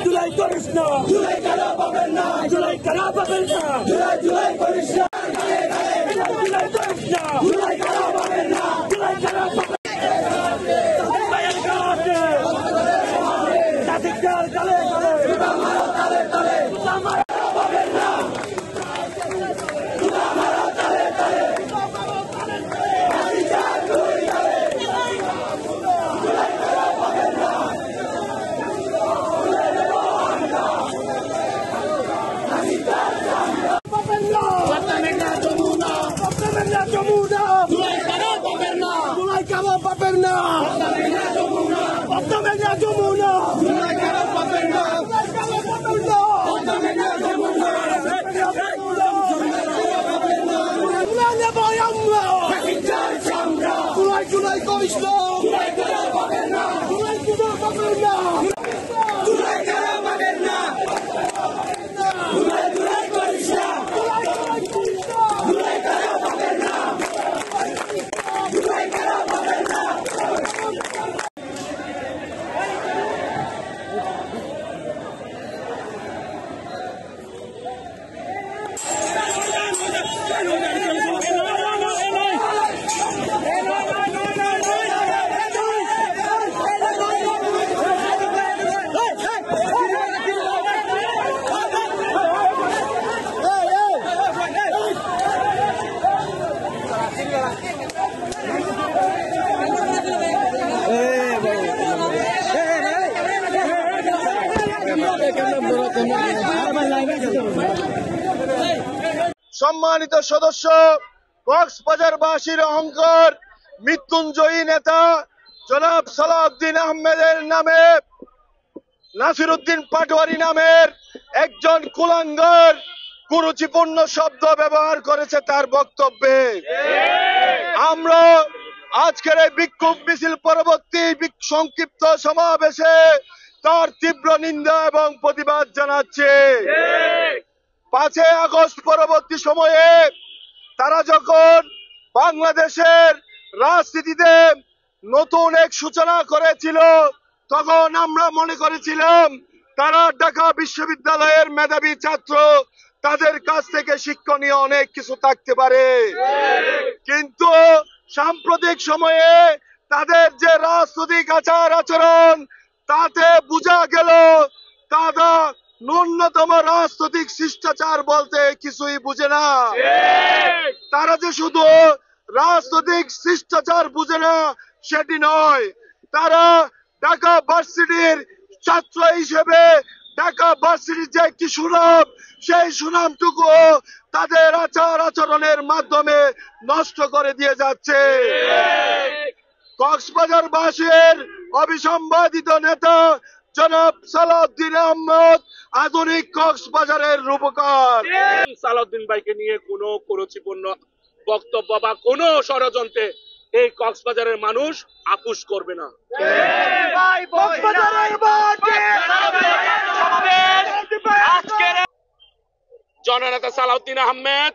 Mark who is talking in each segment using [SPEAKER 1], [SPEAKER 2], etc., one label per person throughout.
[SPEAKER 1] জুলাই করিস না, জুলাই করা পাবেন না, জুলাই করা পাবেন না, জুলাই করিস না, জুলাই করিস না, জুলাই করা পাবেন না, জুলাই করা পাবেন না। Tulay koş lo! Tulay kara paberna! Tulay kara paberna! Tulay kara paberna! Tulay koş lo! Tulay koş lo! Tulay kara paberna! Tulay kara paberna!
[SPEAKER 2] সম্মানিত সদস্য, কক্সবাজারবাসীর অহংকার মৃত্যুঞ্জয়ী নেতা জনাব সালাউদ্দিন আহমেদের নামে নাসিরউদ্দিন পাটোয়ারি নামের একজন কুলাঙ্গার কুরুচিপূর্ণ শব্দ ব্যবহার করেছে তার বক্তব্যে। আমরা আজকের এই বিক্ষোভ মিছিল পরবর্তী সংক্ষিপ্ত সমাবেশে তার তীব্র নিন্দা এবং প্রতিবাদ জানাচ্ছে। 5 আগস্ট পরবর্তী সময়ে তারা যখন বাংলাদেশের রাজনীতিতে নতুন এক সূচনা করেছিল, তখন আমরা মনে করেছিলাম তারা ঢাকা বিশ্ববিদ্যালয়ের মেধাবী ছাত্র, তাদের কাছ থেকে শিক্ষণীয় অনেক কিছু থাকতে পারে। কিন্তু সাম্প্রতিক সময়ে তাদের যে রাজনৈতিক আচার আচরণ, তাতে বোঝা গেল তারা ন্যূনতম রাজনৈতিক শিষ্টাচার বলতে কিছুই বুঝে না। তারা যে শুধু রাজনৈতিক শিষ্টাচার বুঝে না সেটি নয়, তারা ঢাকা ভার্সিটির ছাত্র হিসেবে ঢাকা ভার্সিটির যে একটি সুনাম, সেই সুনামটুকু তাদের আচার আচরণের মাধ্যমে নষ্ট করে দিয়ে যাচ্ছে। কক্সবাজারবাসীর অবিসম্বাদিত নেতা জনাব সালাউদ্দিন আহমেদ আধুনিক কক্সবাজারের রূপকার।
[SPEAKER 3] সালাউদ্দিন ভাইকে নিয়ে কোনো কুরুচিপূর্ণ বক্তব্য বা কোনো ষড়যন্ত্রে এই কক্সবাজারের মানুষ আপোষ করবে না। জননেতা সালাউদ্দিন আহমেদ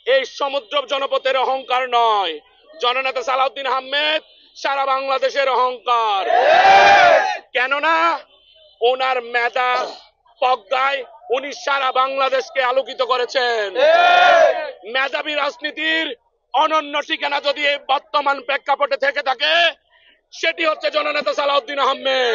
[SPEAKER 3] এই সমুদ্র জনপথের অহংকার নয়, জননেতা সালাউদ্দিন আহমেদ সারা বাংলাদেশের অহংকার। কেননা ওনার মেধা প্রজ্ঞায় উনি সারা বাংলাদেশকে আলোকিত করেছেন। মেধাবী রাজনীতির অনন্য ঠিকানা যদি বর্তমান প্রেক্ষাপটে থেকে থাকে, সেটি হচ্ছে জননেতা সালাউদ্দিন আহমেদ।